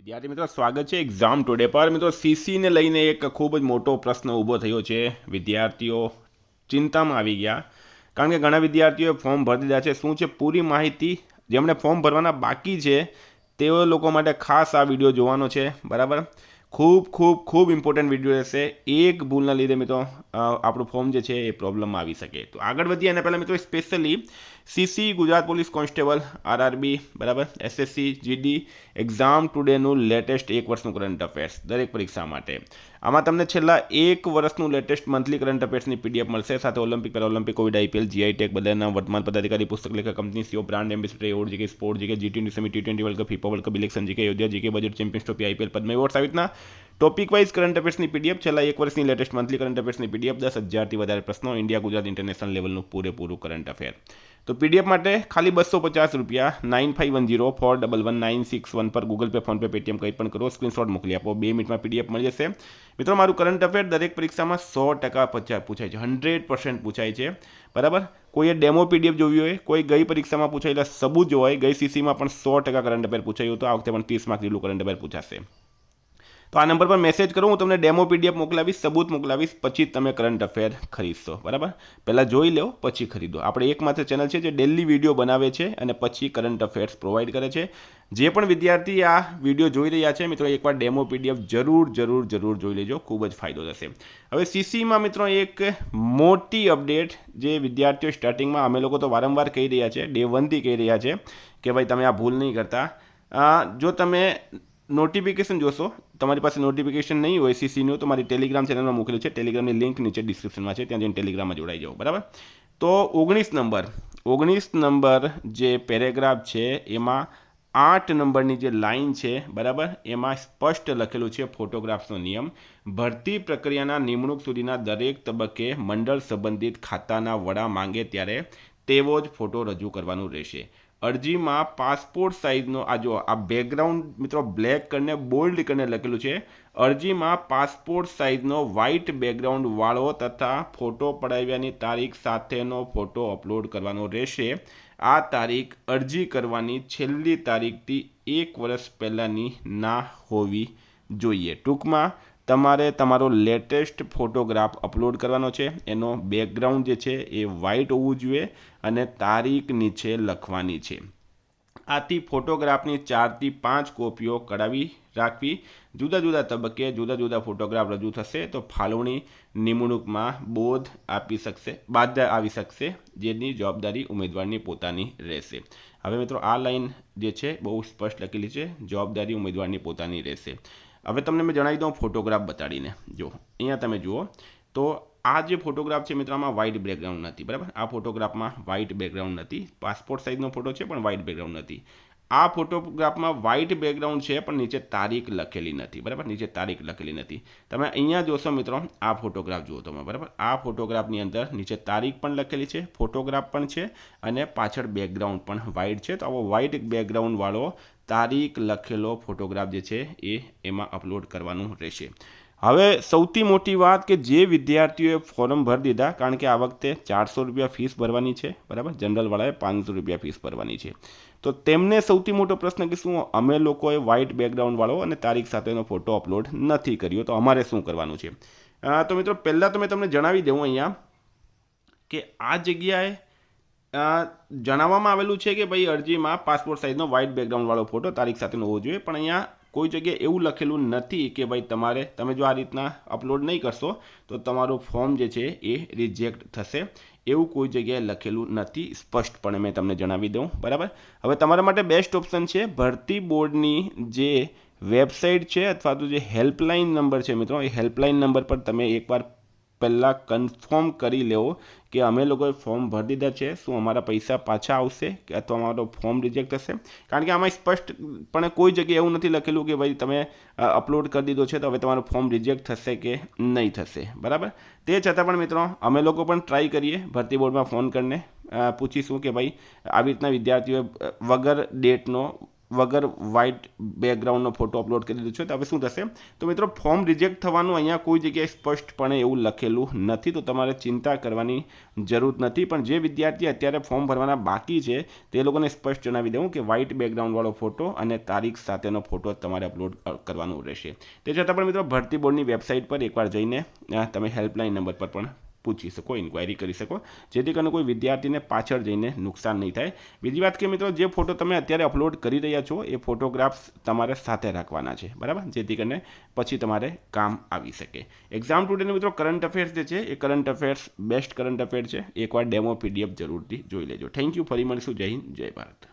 વિદ્યાર્થી મિત્રો સ્વાગત છે એક્ઝામ ટુડે પર મિત્રો સીસીને લઈને એક ખૂબ જ મોટો પ્રશ્ન ઊભો થયો છે. વિદ્યાર્થીઓ ચિંતામાં આવી ગયા કારણ કે ઘણા વિદ્યાર્થીઓએ ફોર્મ ભરી દીધા છે. શું છે પૂરી માહિતી જેમણે ફોર્મ ભરવાના બાકી છે તેઓ લોકો માટે ખાસ આ વિડીયો જોવાનો છે. બરાબર, ખૂબ ખૂબ ખૂબ ઇમ્પોર્ટન્ટ વિડીયો રહેશે. એક ભૂલના લીધે મિત્રો આપણું ફોર્મ જે છે એ પ્રોબ્લેમમાં આવી શકે. તો આગળ વધીએ એના પહેલાં મિત્રો specially CC Gujarat police constable RRB બરાબર એસએસસી જીડી એક્ઝામ ટુડેનું લેટેસ્ટ એક વર્ષનું કરંટ અફેર્સ દરેક પરીક્ષા માટે. આમાં તમને છેલ્લા એક વર્ષનું લેટેસ્ટ મંથલી કરંટ અફેર્સની પીડીએફ મળશે. સાથે Olympic Paralympic Covid IPL GI tech બધાના વર્તમાન પદાધિકારી પુસ્તક લેખક company CEO brand ambassador award GK sport GK G20 summit T20 world cup FIFA world cup election GK યોદ્ધા GK budget champions trophy IPL Padma award આવી રીતના ટોપિક વાઇઝ કરંટ અફેર્સની PDF છેલ્લા એક વર્ષની લેટેસ્ટ મંથલી કરંટ અફેર્સની PDF 10,000થી વધારે પ્રશ્નો ઇન્ડિયા ગુજરાત ઇન્ટરનેશનલ લેવલનું પૂરેપૂરું કરંટ અફેર. તો પીડીએફ માટે ખાલી ₹250 9510411961 પર ગૂગલ પે ફોનપે પેટીએમ કંઈ પણ કરો, સ્ક્રીનશોટ મોકલી આપો. 2 મિનિટમાં પીડીએફ મળી જશે. મિત્રો મારું કરંટ અફેર દરેક પરીક્ષામાં 100% પૂછાય છે, 100% પૂછાય છે. બરાબર, કોઈએ ડેમો પીડીએફ જોવી હોય, કોઈ ગઈ પરીક્ષામાં પૂછાયેલા સબૂત જોવા હોય, ગઈ સીસીમાં પણ 100% કરંટ અફેર પૂછાયું હતું. આ વખતે પણ 30 માર્ક જેટલું કરંટ અફેર પૂછાશે. તો આ નંબર પર મેસેજ કરો, હું તમને ડેમો પીડીએફ મોકલાવીશ, સબૂત મોકલાવીશ, પછી તમે કરંટ અફેર ખરીદશો. બરાબર, પહેલાં જોઈ લો પછી ખરીદો. આપણે એકમાત્ર ચેનલ છે જે ડેલી વિડીયો બનાવે છે અને પછી કરંટ અફેર્સ પ્રોવાઈડ કરે છે. જે પણ વિદ્યાર્થી આ વિડીયો જોઈ રહ્યા છે મિત્રો, એકવાર ડેમો પીડીએફ જરૂર જોઈ લેજો, ખૂબ જ ફાયદો થશે. હવે સીસીમાં મિત્રો એક મોટી અપડેટ જે વિદ્યાર્થીઓ સ્ટાર્ટિંગમાં અમે લોકો તો વારંવાર કહી રહ્યા છે, ડે 1થી કહી રહ્યા છે કે ભાઈ તમે આ ભૂલ નહીં કરતા. જો તમે નોટિફિકેશન જોશો, તમારી પાસે નોટિફિકેશન નહીં હોય સીસીનું, તો મારી ટેલિગ્રામ ચેનલમાં મૂકેલું છે. ટેલિગ્રામની લિંક નીચે ડિસ્ક્રિપ્શનમાં છે, ત્યાં જઈને ટેલિગ્રામમાં જોડાઈ જાઓ. બરાબર, તો 19 નંબર જે પેરેગ્રાફ છે એમાં 8 નંબરની જે લાઇન છે બરાબર, એમાં સ્પષ્ટ લખેલું છે ફોટોગ્રાફ્સનો નિયમ. ભરતી પ્રક્રિયાના નિમણૂક સુધીના દરેક તબક્કે મંડળ સંબંધિત ખાતાના વડા માંગે ત્યારે તેવો જ ફોટો રજૂ કરવાનું રહેશે. અરજીમાં પાસપોર્ટ સાઇઝનો આ બેકગ્રાઉન્ડ મિત્રો બ્લેક કરીને બોલ્ડ કરીને લખેલું છે. અરજીમાં પાસપોર્ટ સાઇઝનો વ્હાઇટ બેકગ્રાઉન્ડ વાળો તથા ફોટો પડાવ્યાની તારીખ સાથેનો ફોટો અપલોડ કરવાનો રહેશે. આ તારીખ અરજી કરવાની છેલ્લી તારીખથી 1 વર્ષ પહેલાંની ના હોવી જોઈએ. ટૂંકમાં તમારે તમારો લેટેસ્ટ ફોટોગ્રાફ અપલોડ કરવાનો છે. એનો બેકગ્રાઉન્ડ જે છે એ વ્હાઇટ હોવું જોઈએ અને તારીખ નીચે લખવાની છે. આથી ફોટોગ્રાફની 4 થી 5 કોપીઓ કઢાવી રાખવી. જુદા જુદા તબક્કે જુદા જુદા ફોટોગ્રાફ રજૂ થશે તો ફાળવણી નિમણૂકમાં બાદ આવી શકશે, જેની જવાબદારી ઉમેદવારની પોતાની રહેશે. હવે મિત્રો આ લાઈન જે છે બહુ સ્પષ્ટ લખેલી છે, જવાબદારી ઉમેદવારની પોતાની રહેશે. હવે તમને મેં જણાવી દઉં ફોટોગ્રાફ બતાડીને. જો અહીંયા તમે જુઓ તો આ જે ફોટોગ્રાફ છે મિત્રો, આમાં વ્હાઇટ બેકગ્રાઉન્ડ નથી. બરાબર, આ ફોટોગ્રાફમાં વ્હાઇટ બેકગ્રાઉન્ડ નથી. પાસપોર્ટ સાઇઝનો ફોટો છે પણ વ્હાઇટ બેકગ્રાઉન્ડ નથી. આ ફોટોગ્રાફમાં વ્હાઇટ બેકગ્રાઉન્ડ છે પણ નીચે તારીખ લખેલી નથી. બરાબર, નીચે તારીખ લખેલી નથી. તમે અહીંયા જોશો મિત્રો, આ ફોટોગ્રાફ જુઓ તમે. બરાબર, આ ફોટોગ્રાફની અંદર નીચે તારીખ પણ લખેલી છે, ફોટોગ્રાફ પણ છે અને પાછળ બેકગ્રાઉન્ડ પણ વ્હાઇટ છે. તો આવો વ્હાઇટ બેકગ્રાઉન્ડવાળો તારીખ લખેલો ફોટોગ્રાફ જે છે એ એમાં અપલોડ કરવાનું રહેશે. હવે સૌથી મોટી વાત કે જે વિદ્યાર્થીઓએ ફોર્મ ભરી દીધા, કારણ કે આ વખતે ₹400 ફીસ ભરવાની છે. બરાબર, જનરલવાળાએ ₹500 ફીસ ભરવાની છે. તો તેમને સૌથી મોટો પ્રશ્ન કે શું અમે લોકોએ વ્હાઇટ બેકગ્રાઉન્ડવાળો અને તારીખ સાથેનો ફોટો અપલોડ નથી કર્યો, તો અમારે શું કરવાનું છે? તો મિત્રો પહેલાં તો મેં તમને જણાવી દઉં અહીંયા કે આ જગ્યાએ જણાવવામાં આવેલું છે કે ભાઈ અરજીમાં પાસપોર્ટ સાઇઝનો વ્હાઇટ બેકગ્રાઉન્ડવાળો ફોટો તારીખ સાથેનો હોવો જોઈએ, પણ અહીંયા કોઈ જગ્યાએ એવું લખેલું નથી કે ભાઈ તમે જો આ રીતના અપલોડ નહીં કરશો તો તમારું ફોર્મ જે છે એ રિજેક્ટ થશે. એવું કોઈ જગ્યાએ લખેલું નથી, સ્પષ્ટપણે મેં તમને જણાવી દઉં. બરાબર, હવે તમારા માટે બેસ્ટ ઓપ્શન છે ભરતી બોર્ડની જે વેબસાઇટ છે અથવા તો જે હેલ્પલાઇન નંબર છે મિત્રો, એ હેલ્પલાઇન નંબર પર તમે એકવાર પહેલાં કન્ફર્મ કરી લેવો કે અમે લોકોએ ફોર્મ ભરી દીધા છે, શું અમારા પૈસા પાછા આવશે કે અથવા અમારો ફોર્મ રિજેક્ટ થશે. કારણ કે આમાં સ્પષ્ટપણે કોઈ જગ્યાએ એવું નથી લખેલું કે ભાઈ તમે અપલોડ કરી દીધો છે તો હવે તમારું ફોર્મ રિજેક્ટ થશે કે નહીં થશે. બરાબર, તે છતાં પણ મિત્રો અમે લોકો પણ ટ્રાય કરીએ, ભરતી બોર્ડમાં ફોન કરીને પૂછીશું કે ભાઈ આવી રીતના વિદ્યાર્થીઓએ વગર ડેટનો વગર વ્હાઇટ બેકગ્રાઉન્ડનો ફોટો અપલોડ કરી દીધો છે તો હવે શું થશે તો મિત્રો ફોર્મ રિજેક્ટ થવાનું અહીંયા કોઈ જગ્યાએ સ્પષ્ટપણે એવું લખેલું નથી, તો તમારે ચિંતા કરવાની જરૂર નથી. પણ જે વિદ્યાર્થી અત્યારે ફોર્મ ભરવાના બાકી છે તે લોકોને સ્પષ્ટ જણાવી દઉં કે વ્હાઇટ બેકગ્રાઉન્ડવાળો ફોટો અને તારીખ સાથેનો ફોટો તમારે અપલોડ કરવાનું રહેશે. તે છતાં પણ મિત્રો ભરતી બોર્ડની વેબસાઇટ પર એકવાર જઈને તમે હેલ્પલાઇન નંબર પર પણ પૂછી શકો, ઇન્ક્વાયરી કરી શકો, જેથી કરીને કોઈ વિદ્યાર્થીને પાછળ જઈને નુકસાન નહીં થાય. બીજી વાત કે મિત્રો જે ફોટો તમે અત્યારે અપલોડ કરી રહ્યા છો એ ફોટોગ્રાફ્સ તમારે સાથે રાખવાના છે, બરાબર, જેથી કરીને પછી તમારે કામ આવી શકે. એક્ઝામ ટુડેનો મિત્રો કરંટ અફેર્સ જે છે એ current affairs best current affair છે. એકવાર ડેમો PDF જરૂરથી જોઈ લેજો. Thank you. ફરી મળીશું. જય હિન્દ, જય ભારત.